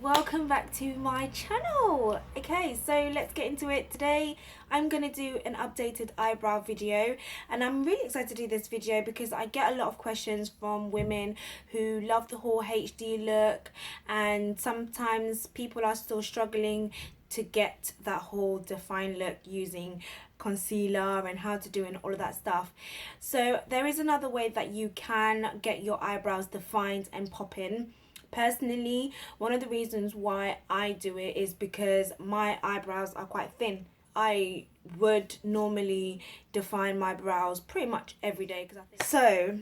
welcome back to my channel. Okay, so let's get into it. Today I'm gonna do an updated eyebrow video, and I'm really excited to do this video because I get a lot of questions from women who love the whole HD look, and sometimes people are still struggling to get that whole defined look using concealer and how to do and all of that stuff. So there is another way that you can get your eyebrows defined and pop in. Personally, one of the reasons why I do it is because my eyebrows are quite thin. I would normally define my brows pretty much every day because I think so.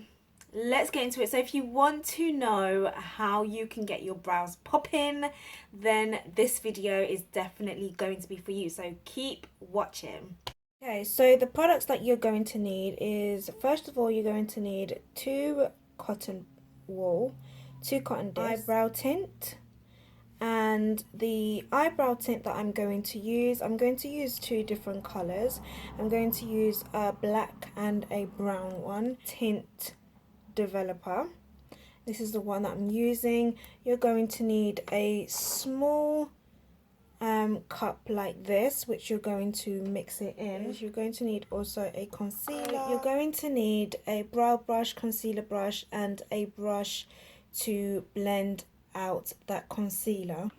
Let's get into it. So if you want to know how you can get your brows popping, then this video is definitely going to be for you, so keep watching. Okay, so the products that you're going to need is, first of all, you're going to need two cotton discs, eyebrow tint, and the eyebrow tint that I'm going to use two different colors. I'm going to use a black and a brown one. Tint developer, this is the one that I'm using. You're going to need a small cup like this, which you're going to mix it in. You're going to need also a concealer. You're going to need a brow brush, concealer brush, and a brush to blend out that concealer.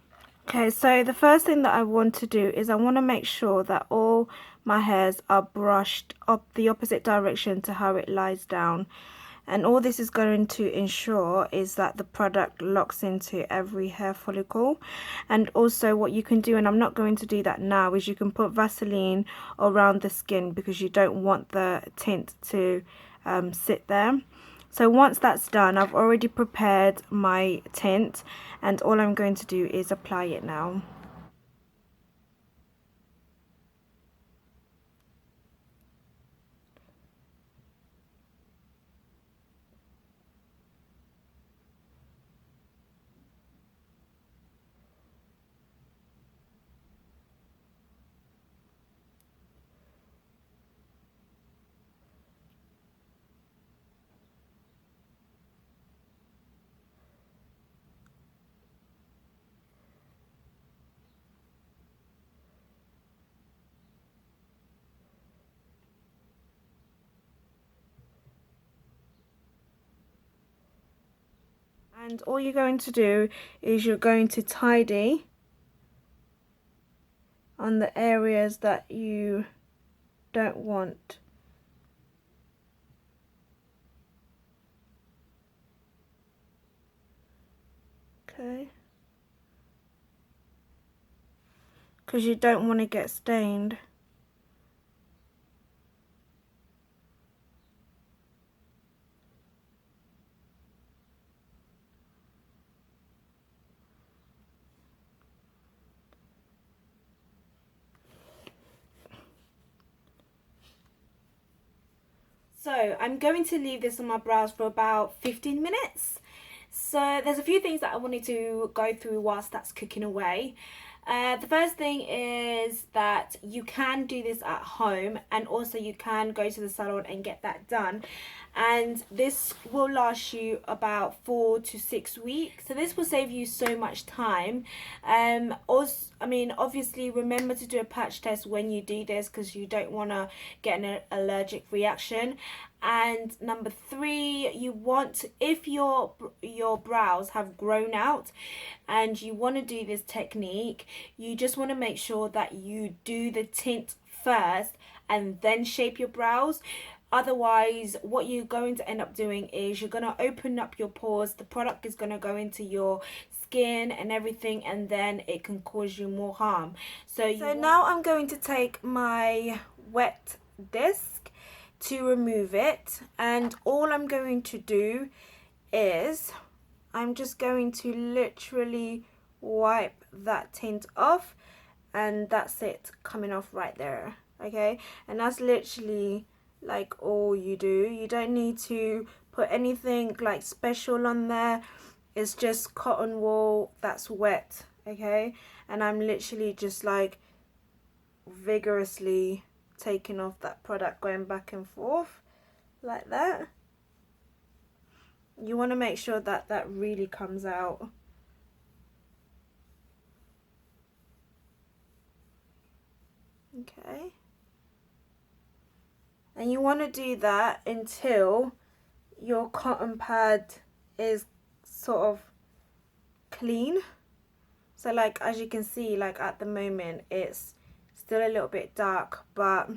Okay, so the first thing that I want to do is I want to make sure that all my hairs are brushed up the opposite direction to how it lies down. And all this is going to ensure is that the product locks into every hair follicle. And also what you can do, and I'm not going to do that now, is you can put Vaseline around the skin because you don't want the tint to sit there. So once that's done, I've already prepared my tint, and all I'm going to do is apply it now. And all you're going to do is you're going to tidy on the areas that you don't want. Okay. Because you don't want to get stained. So I'm going to leave this on my brows for about 15 minutes. So there's a few things that I wanted to go through whilst that's cooking away. The first thing is that you can do this at home, and also you can go to the salon and get that done, and this will last you about 4 to 6 weeks. So this will save you so much time. Also, I mean, obviously remember to do a patch test when you do this because you don't want to get an allergic reaction. And number 3, you want, if your brows have grown out and you want to do this technique, you just want to make sure that you do the tint first and then shape your brows. Otherwise, what you're going to end up doing is you're going to open up your pores, the product is going to go into your skin and everything, and then it can cause you more harm. So now I'm going to take my wet disc to remove it, and all I'm going to do is I'm just going to literally wipe that tint off, and that's it, coming off right there. Okay, and that's literally like all you do. You don't need to put anything like special on there. It's just cotton wool that's wet. Okay, and I'm literally just like vigorously taking off that product, going back and forth like that. You want to make sure that that really comes out. Okay. And you want to do that until your cotton pad is sort of clean. So like, as you can see, like at the moment it's still a little bit dark, but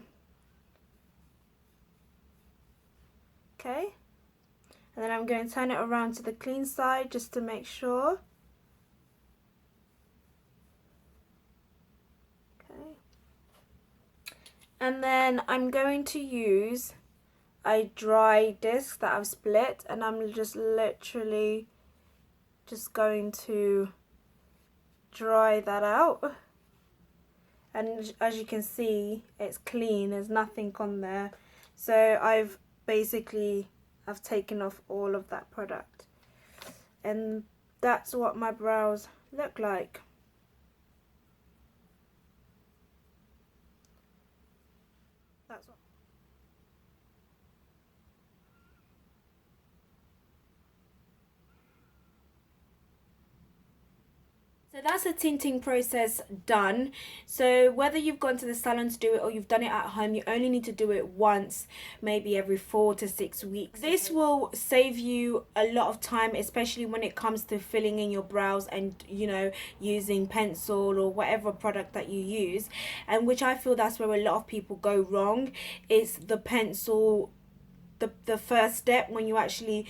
okay. And then I'm going to turn it around to the clean side just to make sure. Okay. And then I'm going to use a dry disc that I've split, and I'm just literally just going to dry that out. And as you can see, it's clean, there's nothing on there. So I've taken off all of that product, and that's what my brows look like. That's what So that's the tinting process done. So whether you've gone to the salon to do it or you've done it at home, you only need to do it once, maybe every 4 to 6 weeks. This will save you a lot of time, especially when it comes to filling in your brows and, you know, using pencil or whatever product that you use. And which I feel that's where a lot of people go wrong, is the pencil. The first step when you actually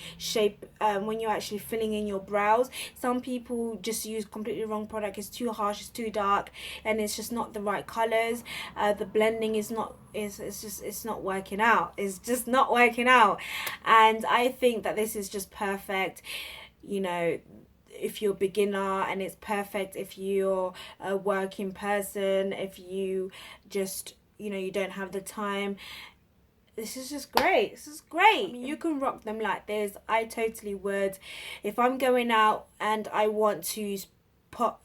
when you're actually filling in your brows. Some people just use completely wrong product. It's too harsh, it's too dark, and it's just not the right colors. The blending is not, it's not working out. It's just not working out. And I think that this is just perfect, you know, if you're a beginner, and it's perfect if you're a working person, if you just, you know, you don't have the time. This is just great. This is great. I mean, you can rock them like this. I totally would. If I'm going out and I want to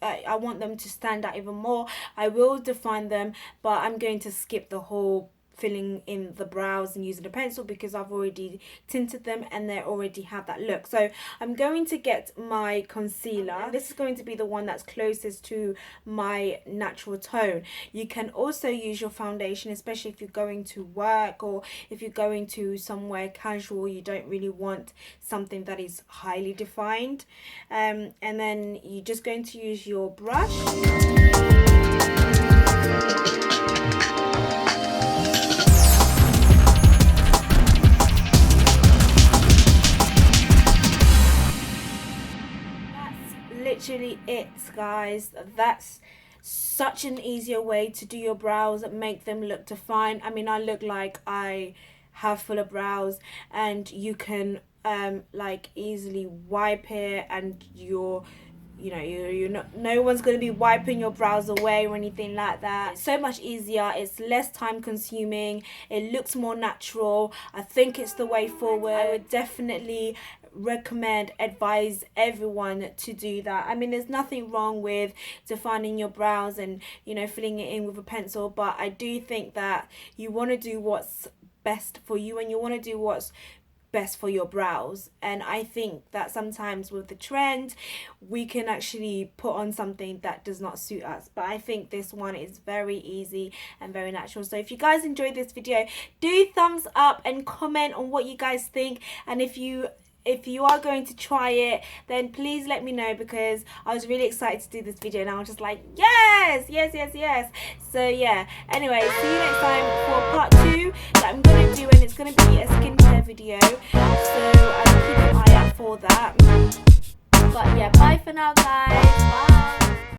I want them to stand out even more, I will define them, but I'm going to skip the whole filling in the brows and using a pencil because I've already tinted them and they already have that look. So I'm going to get my concealer. This is going to be the one that's closest to my natural tone. You can also use your foundation, especially if you're going to work or if you're going to somewhere casual. You don't really want something that is highly defined. And then you're just going to use your brush. Literally it, guys. That's such an easier way to do your brows, make them look defined. I mean, I look like I have fuller brows, and you can like easily wipe it, and you're not, no one's going to be wiping your brows away or anything like that. It's so much easier, it's less time consuming, it looks more natural. I think it's the way forward. I would definitely advise everyone to do that. I mean, there's nothing wrong with defining your brows and, you know, filling it in with a pencil, but I do think that you want to do what's best for you, and you want to do what's best for your brows. And I think that sometimes with the trend we can actually put on something that does not suit us, but I think this one is very easy and very natural. So if you guys enjoyed this video, do thumbs up and comment on what you guys think, and if you are going to try it, then please let me know, because I was really excited to do this video and I was just like, yes. So yeah, anyway, see you next time for part 2 that I'm going to do, and it's going to be a skincare video, so I'll keep an eye out for that. But yeah, bye for now, guys. Bye.